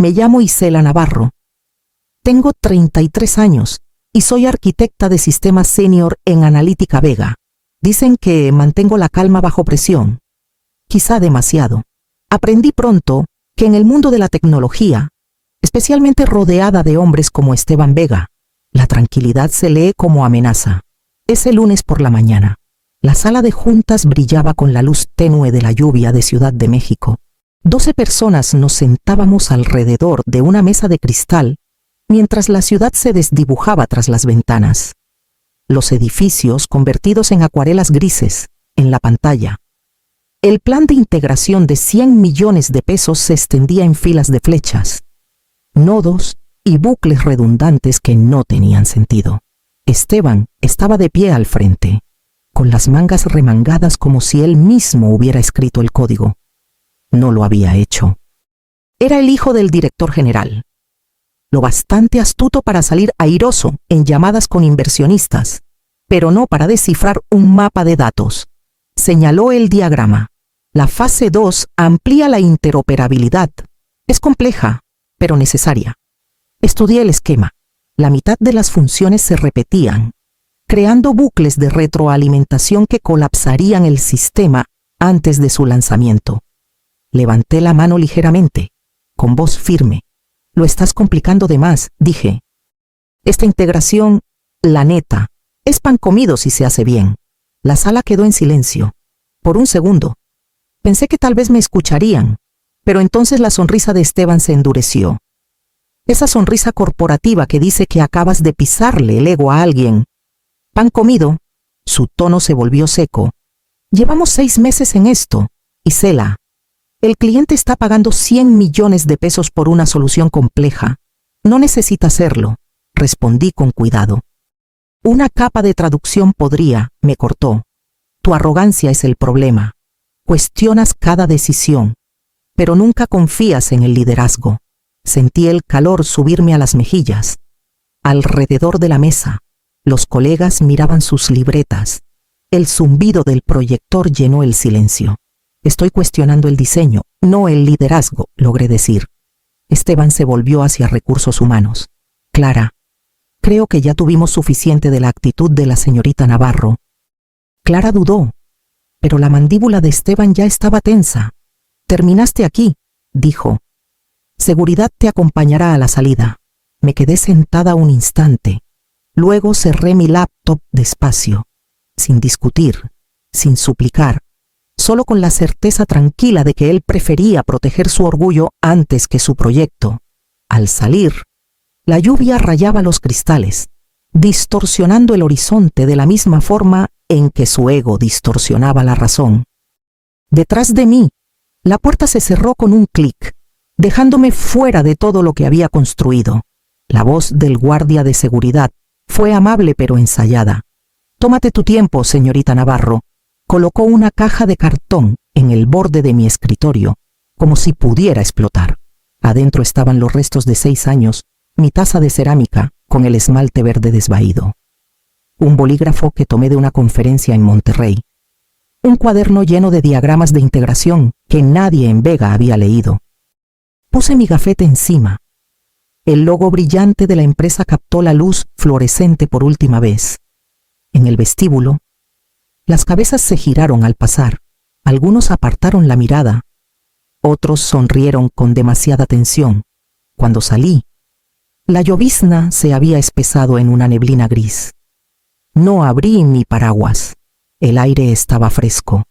Me llamo Isela Navarro. Tengo 33 años y soy arquitecta de sistemas senior en Analítica Vega. Dicen que mantengo la calma bajo presión. Quizá demasiado. Aprendí pronto que en el mundo de la tecnología, especialmente rodeada de hombres como Esteban Vega, la tranquilidad se lee como amenaza. Ese lunes por la mañana, la sala de juntas brillaba con la luz tenue de la lluvia de Ciudad de México. 12 personas nos sentábamos alrededor de una mesa de cristal mientras la ciudad se desdibujaba tras las ventanas. Los edificios convertidos en acuarelas grises en la pantalla. El plan de integración de 100 millones de pesos se extendía en filas de flechas, nodos y bucles redundantes que no tenían sentido. Esteban estaba de pie al frente, con las mangas remangadas como si él mismo hubiera escrito el código. No lo había hecho. Era el hijo del director general, lo bastante astuto para salir airoso en llamadas con inversionistas, pero no para descifrar un mapa de datos. Señaló el diagrama. La fase 2 amplía la interoperabilidad. Es compleja, pero necesaria. Estudié el esquema. La mitad de las funciones se repetían, creando bucles de retroalimentación que colapsarían el sistema antes de su lanzamiento. Levanté la mano ligeramente, con voz firme. Lo estás complicando de más, dije. Esta integración, la neta, es pan comido si se hace bien. La sala quedó en silencio. Por un segundo. Pensé que tal vez me escucharían, pero entonces la sonrisa de Esteban se endureció. Esa sonrisa corporativa que dice que acabas de pisarle el ego a alguien. Pan comido. Su tono se volvió seco. Llevamos 6 meses en esto, Isela. El cliente está pagando 100 millones de pesos por una solución compleja. No necesita hacerlo, respondí con cuidado. Una capa de traducción podría, me cortó. Tu arrogancia es el problema. Cuestionas cada decisión, pero nunca confías en el liderazgo. Sentí el calor subirme a las mejillas. Alrededor de la mesa, los colegas miraban sus libretas. El zumbido del proyector llenó el silencio. Estoy cuestionando el diseño, no el liderazgo, logré decir. Esteban se volvió hacia recursos humanos. Clara, creo que ya tuvimos suficiente de la actitud de la señorita Navarro. Clara dudó, pero la mandíbula de Esteban ya estaba tensa. Terminaste aquí, dijo. Seguridad te acompañará a la salida. Me quedé sentada un instante. Luego cerré mi laptop despacio, sin discutir, sin suplicar, solo con la certeza tranquila de que él prefería proteger su orgullo antes que su proyecto. Al salir, la lluvia rayaba los cristales, distorsionando el horizonte de la misma forma en que su ego distorsionaba la razón. Detrás de mí, la puerta se cerró con un clic, dejándome fuera de todo lo que había construido. La voz del guardia de seguridad fue amable pero ensayada. Tómate tu tiempo, señorita Navarro. Colocó una caja de cartón en el borde de mi escritorio, como si pudiera explotar. Adentro estaban los restos de 6 años, mi taza de cerámica con el esmalte verde desvaído, un bolígrafo que tomé de una conferencia en Monterrey, un cuaderno lleno de diagramas de integración que nadie en Vega había leído. Puse mi gafete encima. El logo brillante de la empresa captó la luz fluorescente por última vez. En el vestíbulo, las cabezas se giraron al pasar. Algunos apartaron la mirada. Otros sonrieron con demasiada tensión. Cuando salí, la llovizna se había espesado en una neblina gris. No abrí mi paraguas. El aire estaba fresco,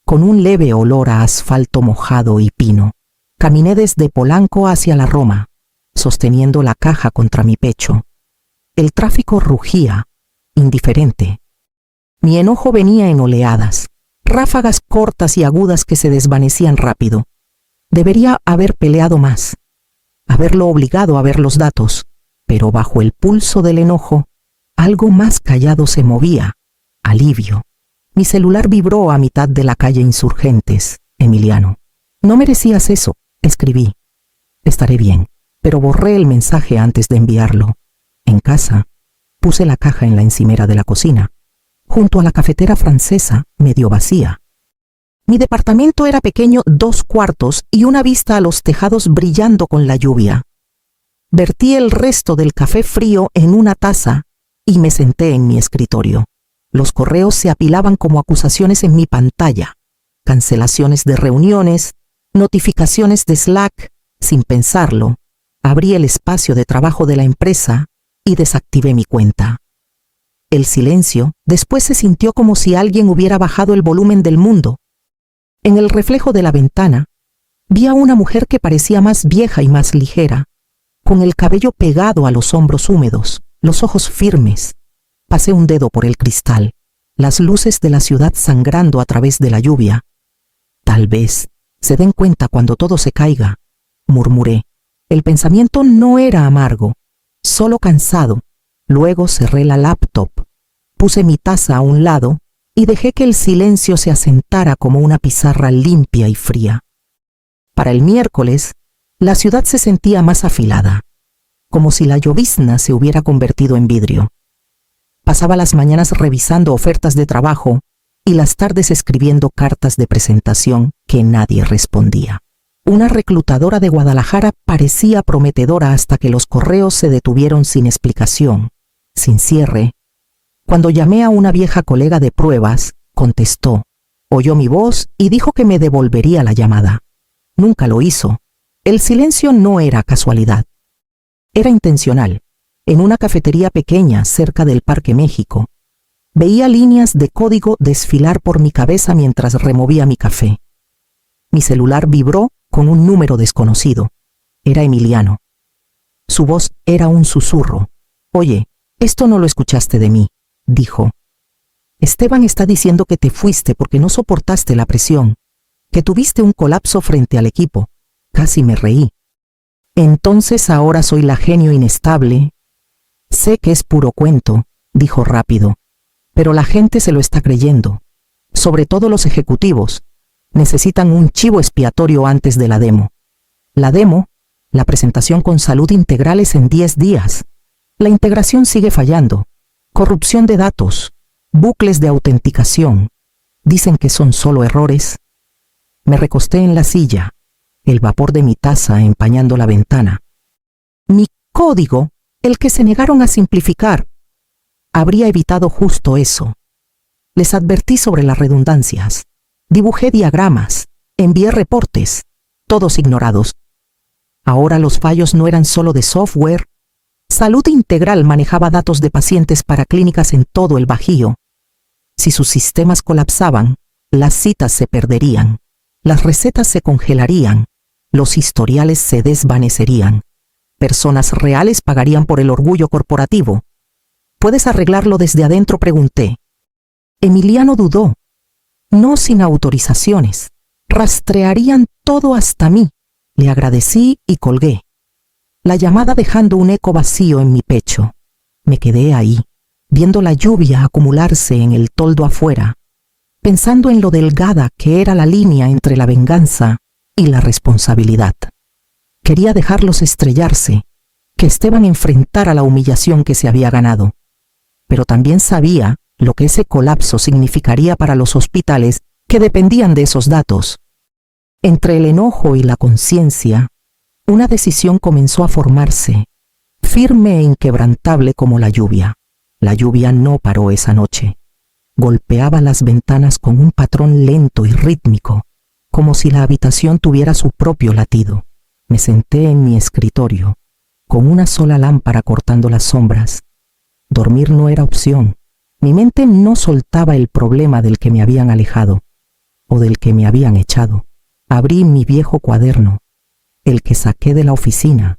con un leve olor a asfalto mojado y pino. Caminé desde Polanco hacia la Roma, sosteniendo la caja contra mi pecho. El tráfico rugía, indiferente. Mi enojo venía en oleadas, ráfagas cortas y agudas que se desvanecían rápido. Debería haber peleado más, haberlo obligado a ver los datos, pero bajo el pulso del enojo, algo más callado se movía, alivio. Mi celular vibró a mitad de la calle Insurgentes. Emiliano. No merecías eso, escribí. Estaré bien, pero borré el mensaje antes de enviarlo. En casa, puse la caja en la encimera de la cocina, junto a la cafetera francesa medio vacía. Mi departamento era pequeño, 2 cuartos y una vista a los tejados brillando con la lluvia. Vertí el resto del café frío en una taza y me senté en mi escritorio. Los correos se apilaban como acusaciones en mi pantalla. Cancelaciones de reuniones, notificaciones de Slack. Sin pensarlo, abrí el espacio de trabajo de la empresa y desactivé mi cuenta. El silencio después se sintió como si alguien hubiera bajado el volumen del mundo. En el reflejo de la ventana, vi a una mujer que parecía más vieja y más ligera, con el cabello pegado a los hombros húmedos, los ojos firmes. Pasé un dedo por el cristal, las luces de la ciudad sangrando a través de la lluvia. Tal vez se den cuenta cuando todo se caiga, murmuré. El pensamiento no era amargo, solo cansado. Luego cerré la laptop, puse mi taza a un lado y dejé que el silencio se asentara como una pizarra limpia y fría. Para el miércoles, la ciudad se sentía más afilada, como si la llovizna se hubiera convertido en vidrio. Pasaba las mañanas revisando ofertas de trabajo y las tardes escribiendo cartas de presentación que nadie respondía. Una reclutadora de Guadalajara parecía prometedora hasta que los correos se detuvieron sin explicación, sin cierre. Cuando llamé a una vieja colega de pruebas, contestó, oyó mi voz y dijo que me devolvería la llamada. Nunca lo hizo. El silencio no era casualidad. Era intencional. En una cafetería pequeña cerca del Parque México, veía líneas de código desfilar por mi cabeza mientras removía mi café. Mi celular vibró con un número desconocido. Era Emiliano. Su voz era un susurro. Oye, esto no lo escuchaste de mí, dijo. Esteban está diciendo que te fuiste porque no soportaste la presión, que tuviste un colapso frente al equipo. Casi me reí. Entonces ahora soy la genio inestable. Sé que es puro cuento, dijo rápido, pero la gente se lo está creyendo. Sobre todo los ejecutivos. Necesitan un chivo expiatorio antes de la demo. La demo, la presentación con salud integral, es en 10 días. La integración sigue fallando. Corrupción de datos, bucles de autenticación. Dicen que son solo errores. Me recosté en la silla, el vapor de mi taza empañando la ventana. Mi código, el que se negaron a simplificar, habría evitado justo eso. Les advertí sobre las redundancias. Dibujé diagramas, envié reportes, todos ignorados. Ahora los fallos no eran solo de software. Salud Integral manejaba datos de pacientes para clínicas en todo el Bajío. Si sus sistemas colapsaban, las citas se perderían, las recetas se congelarían, los historiales se desvanecerían. Personas reales pagarían por el orgullo corporativo. ¿Puedes arreglarlo desde adentro?, pregunté. Emiliano dudó. No sin autorizaciones. Rastrearían todo hasta mí. Le agradecí y colgué. La llamada dejando un eco vacío en mi pecho. Me quedé ahí, viendo la lluvia acumularse en el toldo afuera, pensando en lo delgada que era la línea entre la venganza y la responsabilidad. Quería dejarlos estrellarse, que Esteban enfrentara la humillación que se había ganado. Pero también sabía lo que ese colapso significaría para los hospitales que dependían de esos datos. Entre el enojo y la conciencia, una decisión comenzó a formarse, firme e inquebrantable como la lluvia. La lluvia no paró esa noche. Golpeaba las ventanas con un patrón lento y rítmico, como si la habitación tuviera su propio latido. Me senté en mi escritorio, con una sola lámpara cortando las sombras. Dormir no era opción. Mi mente no soltaba el problema del que me habían alejado, o del que me habían echado. Abrí mi viejo cuaderno, el que saqué de la oficina.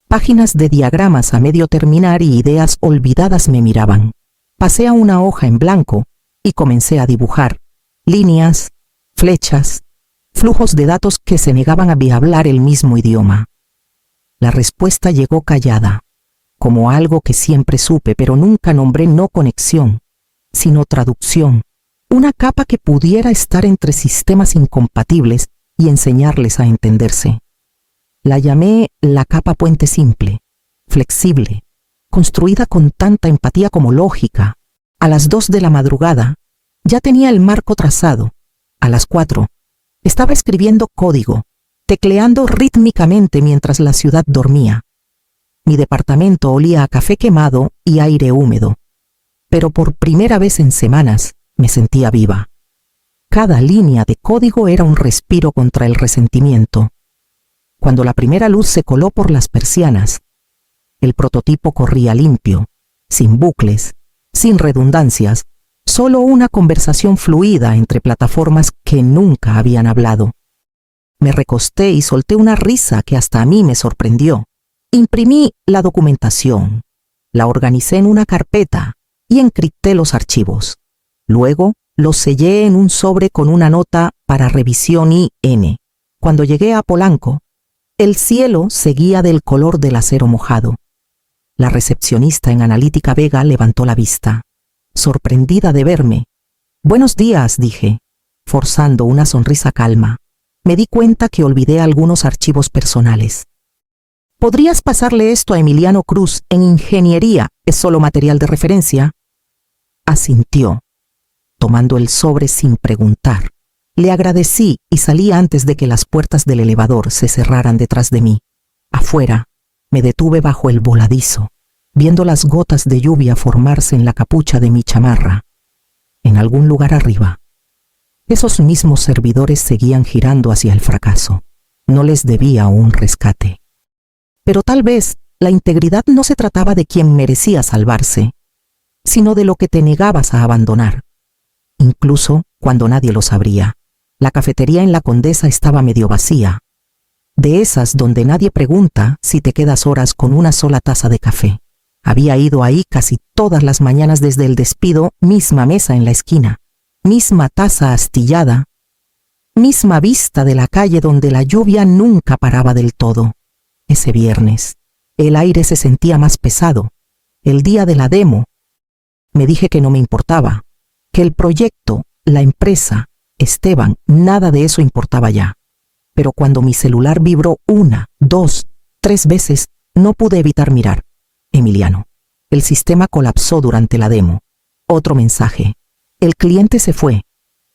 Páginas de diagramas a medio terminar y ideas olvidadas me miraban. Pasé a una hoja en blanco y comencé a dibujar líneas, flechas, flujos de datos que se negaban a hablar el mismo idioma. La respuesta llegó callada, como algo que siempre supe, pero nunca nombré, no conexión, sino traducción, una capa que pudiera estar entre sistemas incompatibles y enseñarles a entenderse. La llamé la capa puente simple, flexible, construida con tanta empatía como lógica. A las 2 de la madrugada ya tenía el marco trazado, A las 4, estaba escribiendo código, tecleando rítmicamente mientras la ciudad dormía. Mi departamento olía a café quemado y aire húmedo, pero por primera vez en semanas me sentía viva. Cada línea de código era un respiro contra el resentimiento. Cuando la primera luz se coló por las persianas, el prototipo corría limpio, sin bucles, sin redundancias, solo una conversación fluida entre plataformas que nunca habían hablado. Me recosté y solté una risa que hasta a mí me sorprendió. Imprimí la documentación, la organicé en una carpeta y encripté los archivos. Luego los sellé en un sobre con una nota para revisión IN. Cuando llegué a Polanco, el cielo seguía del color del acero mojado. La recepcionista en Analítica Vega levantó la vista, sorprendida de verme. «Buenos días», dije, forzando una sonrisa calma. Me di cuenta que olvidé algunos archivos personales. «¿Podrías pasarle esto a Emiliano Cruz en ingeniería? ¿Es solo material de referencia?» Asintió, tomando el sobre sin preguntar. Le agradecí y salí antes de que las puertas del elevador se cerraran detrás de mí. Afuera, me detuve bajo el voladizo, viendo las gotas de lluvia formarse en la capucha de mi chamarra. En algún lugar arriba, esos mismos servidores seguían girando hacia el fracaso. No les debía un rescate. Pero tal vez la integridad no se trataba de quien merecía salvarse, sino de lo que te negabas a abandonar, incluso cuando nadie lo sabría. La cafetería en La Condesa estaba medio vacía, de esas donde nadie pregunta si te quedas horas con una sola taza de café. Había ido ahí casi todas las mañanas desde el despido, misma mesa en la esquina, misma taza astillada, misma vista de la calle donde la lluvia nunca paraba del todo. Ese viernes, el aire se sentía más pesado. El día de la demo, me dije que no me importaba, que el proyecto, la empresa, Esteban, nada de eso importaba ya. Pero cuando mi celular vibró 1, 2, 3 veces, no pude evitar mirar. Emiliano. El sistema colapsó durante la demo. Otro mensaje. El cliente se fue.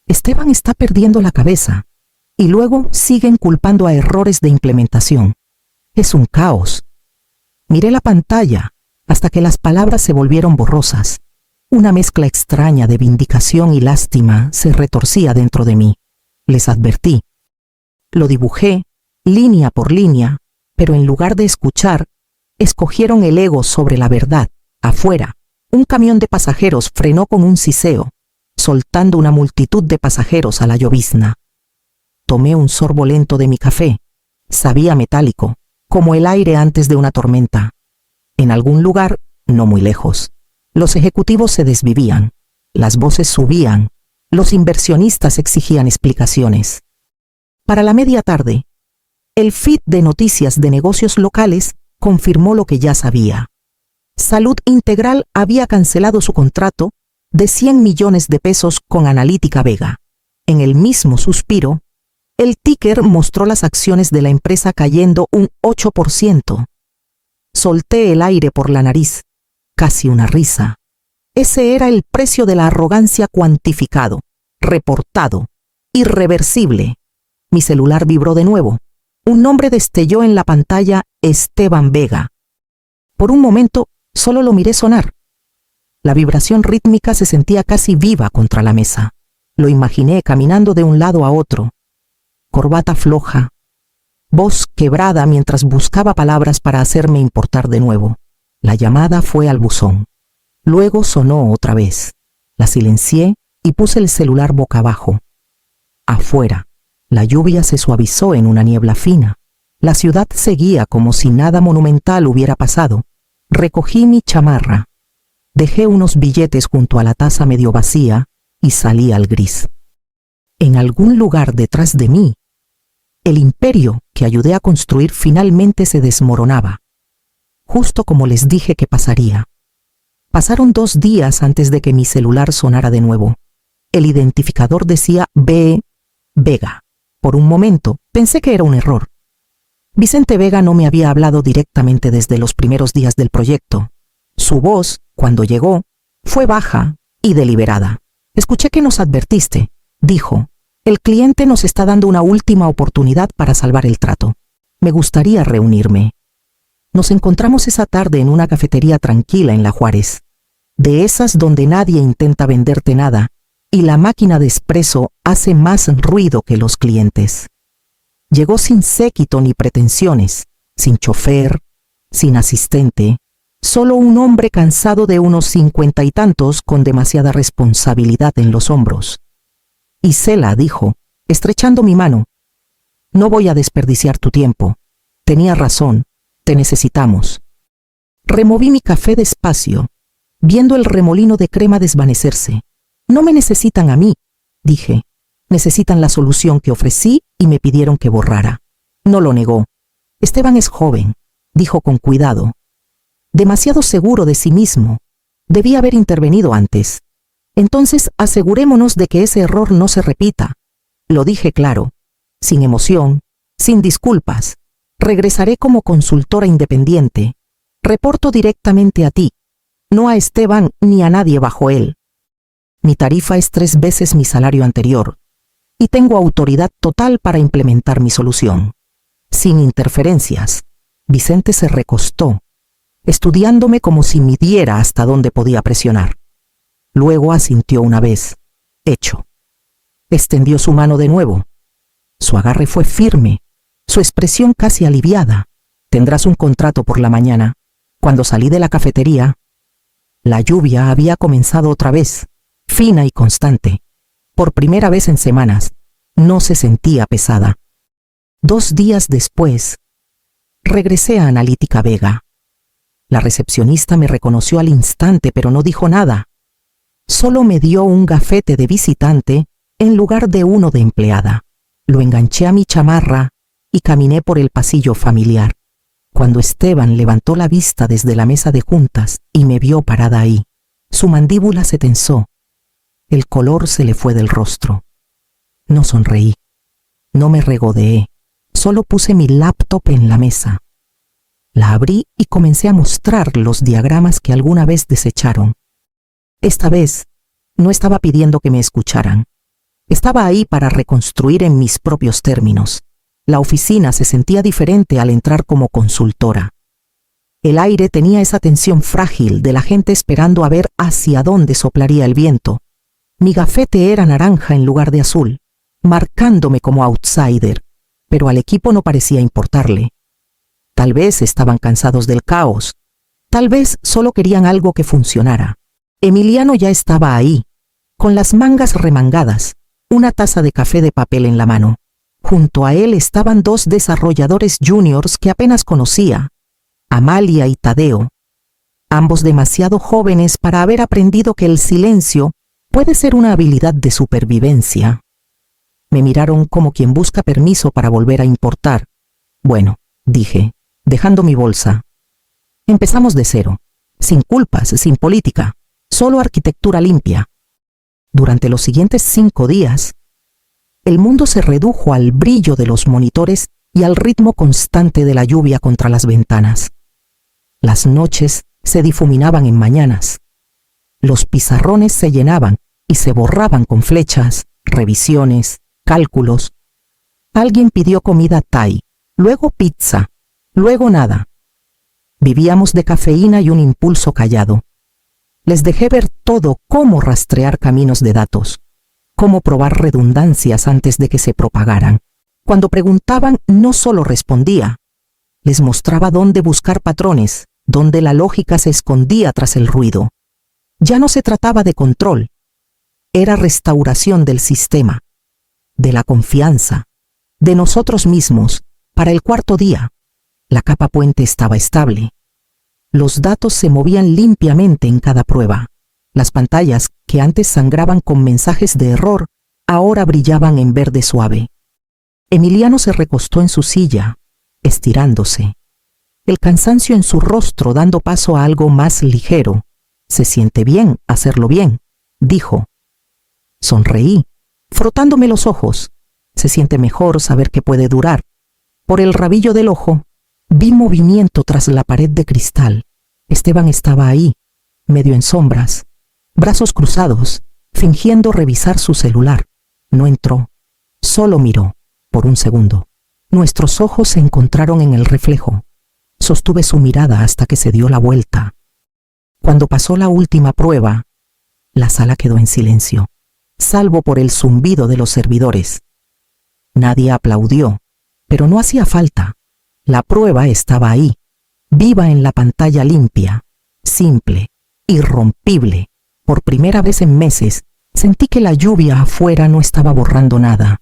Esteban está perdiendo la cabeza. Y luego siguen culpando a errores de implementación. Es un caos. Miré la pantalla hasta que las palabras se volvieron borrosas. Una mezcla extraña de vindicación y lástima se retorcía dentro de mí. Les advertí. Lo dibujé, línea por línea, pero en lugar de escuchar, escogieron el ego sobre la verdad. Afuera, un camión de pasajeros frenó con un siseo, soltando una multitud de pasajeros a la llovizna. Tomé un sorbo lento de mi café. Sabía metálico, como el aire antes de una tormenta. En algún lugar, no muy lejos, los ejecutivos se desvivían, las voces subían, los inversionistas exigían explicaciones. Para la media tarde, el feed de noticias de negocios locales confirmó lo que ya sabía. Salud Integral había cancelado su contrato de 100 millones de pesos con Analítica Vega. En el mismo suspiro, el ticker mostró las acciones de la empresa cayendo un 8%. Solté el aire por la nariz, casi una risa. Ese era el precio de la arrogancia cuantificado, reportado, irreversible. Mi celular vibró de nuevo. Un nombre destelló en la pantalla: Esteban Vega. Por un momento, solo lo miré sonar. La vibración rítmica se sentía casi viva contra la mesa. Lo imaginé caminando de un lado a otro. Corbata floja, voz quebrada mientras buscaba palabras para hacerme importar de nuevo. La llamada fue al buzón. Luego sonó otra vez. La silencié y puse el celular boca abajo. Afuera, la lluvia se suavizó en una niebla fina. La ciudad seguía como si nada monumental hubiera pasado. Recogí mi chamarra. Dejé unos billetes junto a la taza medio vacía y salí al gris. En algún lugar detrás de mí, el imperio que ayudé a construir finalmente se desmoronaba, justo como les dije que pasaría. Pasaron 2 días antes de que mi celular sonara de nuevo. El identificador decía Vega. Por un momento pensé que era un error. Vicente Vega no me había hablado directamente desde los primeros días del proyecto. Su voz, cuando llegó, fue baja y deliberada. «Escuché que nos advertiste», dijo, El cliente nos está dando una última oportunidad para salvar el trato. Me gustaría reunirme. Nos encontramos esa tarde en una cafetería tranquila en La Juárez, de esas donde nadie intenta venderte nada y la máquina de espresso hace más ruido que los clientes. Llegó sin séquito ni pretensiones, sin chofer, sin asistente, solo un hombre cansado de unos 50 y tantos con demasiada responsabilidad en los hombros. Isela dijo, estrechando mi mano, no voy a desperdiciar tu tiempo. Tenía razón, te necesitamos. Removí mi café despacio, viendo el remolino de crema desvanecerse. No me necesitan a mí, dije. Necesitan la solución que ofrecí y me pidieron que borrara. No lo negó. Esteban es joven, dijo con cuidado. Demasiado seguro de sí mismo. Debía haber intervenido antes. Entonces asegurémonos de que ese error no se repita. Lo dije claro, sin emoción, sin disculpas. Regresaré como consultora independiente. Reporto directamente a ti, no a Esteban ni a nadie bajo él. Mi tarifa es 3 veces mi salario anterior y tengo autoridad total para implementar mi solución. Sin interferencias. Vicente se recostó, estudiándome como si midiera hasta dónde podía presionar. Luego asintió una vez. Hecho. Extendió su mano de nuevo. Su agarre fue firme, su expresión casi aliviada. Tendrás un contrato por la mañana. Cuando salí de la cafetería, la lluvia había comenzado otra vez, fina y constante. Por primera vez en semanas, no se sentía pesada. 2 días después, regresé a Analítica Vega. La recepcionista me reconoció al instante, pero no dijo nada. Solo me dio un gafete de visitante en lugar de uno de empleada. Lo enganché a mi chamarra y caminé por el pasillo familiar. Cuando Esteban levantó la vista desde la mesa de juntas y me vio parada ahí, su mandíbula se tensó. El color se le fue del rostro. No sonreí. No me regodeé. Solo puse mi laptop en la mesa. La abrí y comencé a mostrar los diagramas que alguna vez desecharon. Esta vez, no estaba pidiendo que me escucharan. Estaba ahí para reconstruir en mis propios términos. La oficina se sentía diferente al entrar como consultora. El aire tenía esa tensión frágil de la gente esperando a ver hacia dónde soplaría el viento. Mi gafete era naranja en lugar de azul, marcándome como outsider, pero al equipo no parecía importarle. Tal vez estaban cansados del caos, tal vez solo querían algo que funcionara. Emiliano ya estaba ahí, con las mangas remangadas, una taza de café de papel en la mano. Junto a él estaban 2 desarrolladores juniors que apenas conocía, Amalia y Tadeo, ambos demasiado jóvenes para haber aprendido que el silencio puede ser una habilidad de supervivencia. Me miraron como quien busca permiso para volver a importar. Bueno, dije, dejando mi bolsa. Empezamos de cero, sin culpas, sin política, solo arquitectura limpia. Durante los siguientes 5 días, el mundo se redujo al brillo de los monitores y al ritmo constante de la lluvia contra las ventanas. Las noches se difuminaban en mañanas. Los pizarrones se llenaban y se borraban con flechas, revisiones, cálculos. Alguien pidió comida Thai, luego pizza, luego nada. Vivíamos de cafeína y un impulso callado. Les dejé ver todo, cómo rastrear caminos de datos, cómo probar redundancias antes de que se propagaran. Cuando preguntaban, no solo respondía, les mostraba dónde buscar patrones, dónde la lógica se escondía tras el ruido. Ya no se trataba de control, era restauración del sistema, de la confianza, de nosotros mismos. Para el 4.º día, la capa puente estaba estable. Los datos se movían limpiamente en cada prueba. Las pantallas, que antes sangraban con mensajes de error, ahora brillaban en verde suave. Emiliano se recostó en su silla, estirándose. El cansancio en su rostro dando paso a algo más ligero. Se siente bien hacerlo bien, dijo. Sonreí, frotándome los ojos. Se siente mejor saber que puede durar. Por el rabillo del ojo, vi movimiento tras la pared de cristal. Esteban estaba ahí, medio en sombras, brazos cruzados, fingiendo revisar su celular. No entró. Solo miró, por un segundo. Nuestros ojos se encontraron en el reflejo. Sostuve su mirada hasta que se dio la vuelta. Cuando pasó la última prueba, la sala quedó en silencio, salvo por el zumbido de los servidores. Nadie aplaudió, pero no hacía falta. La prueba estaba ahí, viva en la pantalla limpia, simple, irrompible. Por primera vez en meses, sentí que la lluvia afuera no estaba borrando nada.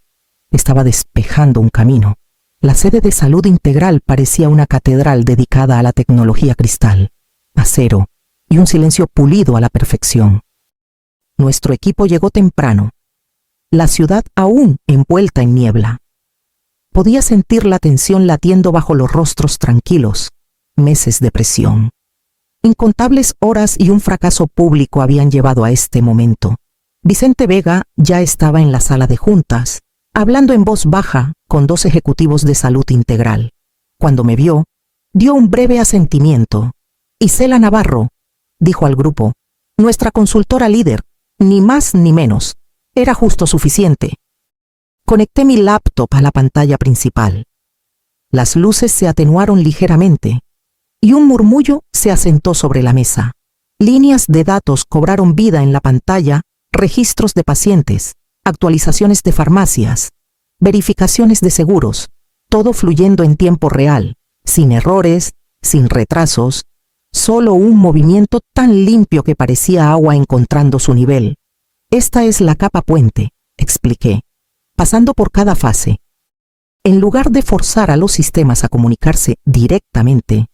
Estaba despejando un camino. La sede de salud integral parecía una catedral dedicada a la tecnología cristal, acero y un silencio pulido a la perfección. Nuestro equipo llegó temprano. La ciudad aún envuelta en niebla. Podía sentir la tensión latiendo bajo los rostros tranquilos. Meses de presión. Incontables horas y un fracaso público habían llevado a este momento. Vicente Vega ya estaba en la sala de juntas, hablando en voz baja con 2 ejecutivos de salud integral. Cuando me vio, dio un breve asentimiento. Isela Navarro, dijo al grupo, nuestra consultora líder, ni más ni menos. Era justo suficiente. Conecté mi laptop a la pantalla principal. Las luces se atenuaron ligeramente y un murmullo se asentó sobre la mesa. Líneas de datos cobraron vida en la pantalla, registros de pacientes, actualizaciones de farmacias, verificaciones de seguros, todo fluyendo en tiempo real, sin errores, sin retrasos, solo un movimiento tan limpio que parecía agua encontrando su nivel. Esta es la capa puente, expliqué, pasando por cada fase. En lugar de forzar a los sistemas a comunicarse directamente,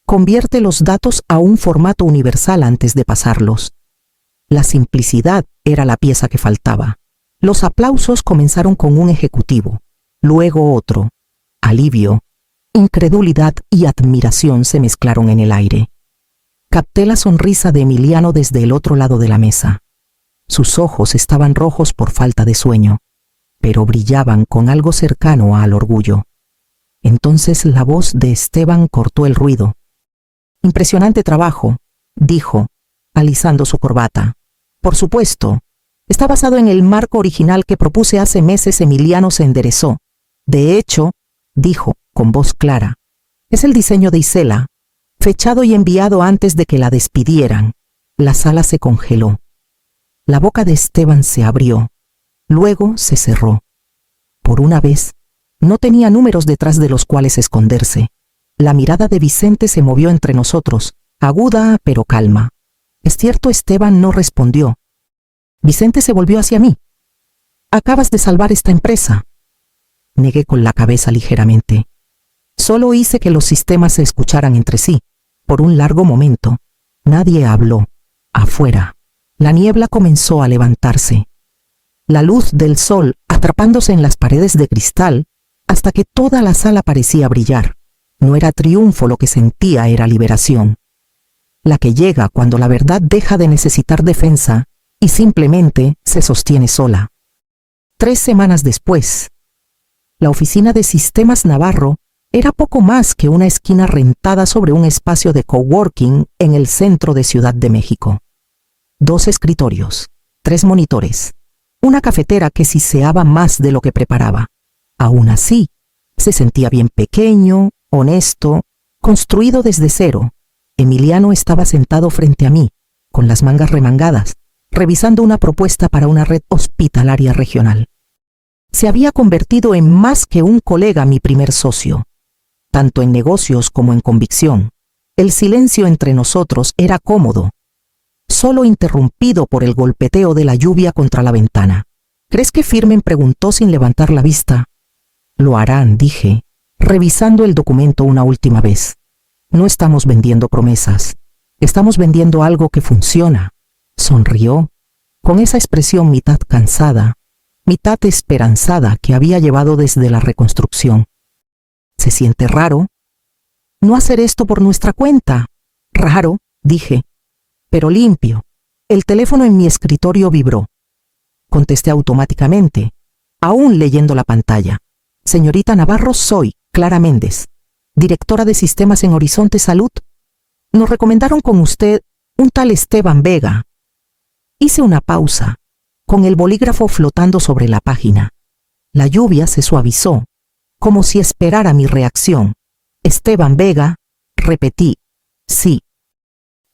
convierte los datos a un formato universal antes de pasarlos. La simplicidad era la pieza que faltaba. Los aplausos comenzaron con un ejecutivo, luego otro. Alivio, incredulidad y admiración se mezclaron en el aire. Capté la sonrisa de Emiliano desde el otro lado de la mesa. Sus ojos estaban rojos por falta de sueño, pero brillaban con algo cercano al orgullo. Entonces la voz de Esteban cortó el ruido. Impresionante trabajo, dijo, alisando su corbata. Por supuesto, está basado en el marco original que propuse hace meses. Emiliano se enderezó. De hecho, dijo, con voz clara, es el diseño de Isela, fechado y enviado antes de que la despidieran. La sala se congeló. La boca de Esteban se abrió, luego se cerró. Por una vez, no tenía números detrás de los cuales esconderse. La mirada de Vicente se movió entre nosotros, aguda pero calma. Es cierto, Esteban no respondió. Vicente se volvió hacia mí. Acabas de salvar esta empresa. Negué con la cabeza ligeramente. Solo hice que los sistemas se escucharan entre sí. Por un largo momento, nadie habló. Afuera, la niebla comenzó a levantarse. La luz del sol atrapándose en las paredes de cristal hasta que toda la sala parecía brillar. No era triunfo lo que sentía, era liberación. La que llega cuando la verdad deja de necesitar defensa y simplemente se sostiene sola. 3 semanas después, la oficina de Sistemas Navarro era poco más que una esquina rentada sobre un espacio de coworking en el centro de Ciudad de México. 2 escritorios, 3 monitores, una cafetera que siseaba más de lo que preparaba. Aún así, se sentía bien pequeño, honesto, construido desde cero. Emiliano estaba sentado frente a mí, con las mangas remangadas, revisando una propuesta para una red hospitalaria regional. Se había convertido en más que un colega, mi primer socio, tanto en negocios como en convicción. El silencio entre nosotros era cómodo, solo interrumpido por el golpeteo de la lluvia contra la ventana. ¿Crees que firmen?, preguntó sin levantar la vista. Lo harán, dije, revisando el documento una última vez. No estamos vendiendo promesas, estamos vendiendo algo que funciona. Sonrió, con esa expresión mitad cansada, mitad esperanzada que había llevado desde la reconstrucción. ¿Se siente raro? No hacer esto por nuestra cuenta. Raro, dije, pero limpio. El teléfono en mi escritorio vibró. Contesté automáticamente, aún leyendo la pantalla. Señorita Navarro, soy Clara Méndez, directora de sistemas en Horizonte Salud. Nos recomendaron con usted un tal Esteban Vega. Hice una pausa, con el bolígrafo flotando sobre la página. La lluvia se suavizó, como si esperara mi reacción. Esteban Vega, repetí. Sí.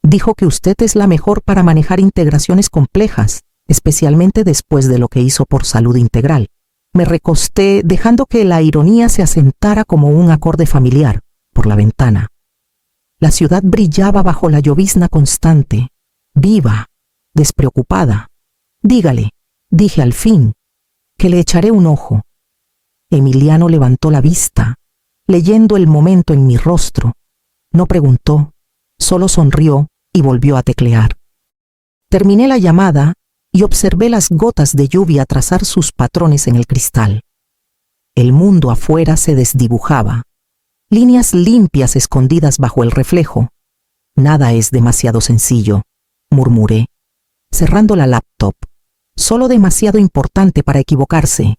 Dijo que usted es la mejor para manejar integraciones complejas, especialmente después de lo que hizo por Salud Integral. Me recosté dejando que la ironía se asentara como un acorde familiar por la ventana. La ciudad brillaba bajo la llovizna constante, viva, despreocupada. Dígale, dije al fin, que le echaré un ojo. Emiliano levantó la vista, leyendo el momento en mi rostro. No preguntó, solo sonrió y volvió a teclear. Terminé la llamada y observé las gotas de lluvia trazar sus patrones en el cristal. El mundo afuera se desdibujaba, líneas limpias escondidas bajo el reflejo. Nada es demasiado sencillo, murmuré, cerrando la laptop. Solo demasiado importante para equivocarse.